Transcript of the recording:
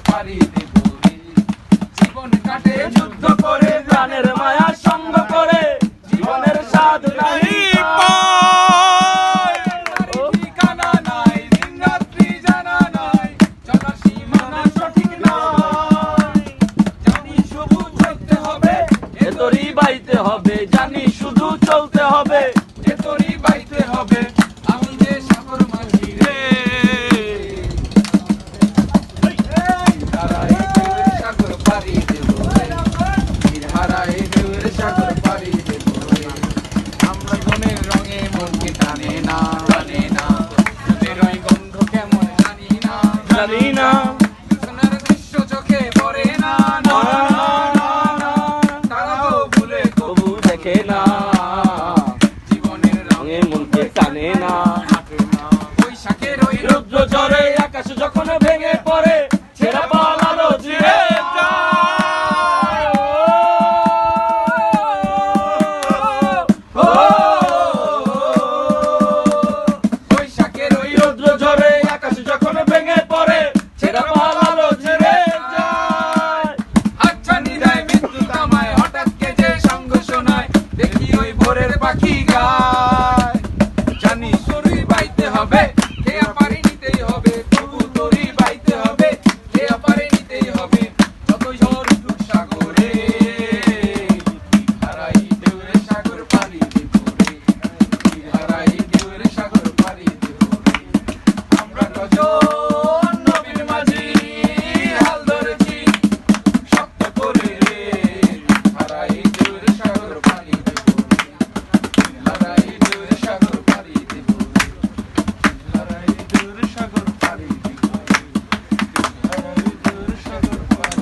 পারি দেব রে। জীবন কাটে যুদ্ধ করে, প্রাণের মায়া সঙ্গ করে, জীবনের স্বাদ নাহি পাই। ঠিকানা নাই, দিন রাত্রি জানা নাই, চলার সীমানা সঠিক নাই। জানি শুধু চলতে হবে, এ তরি বাইতে হবে, জানি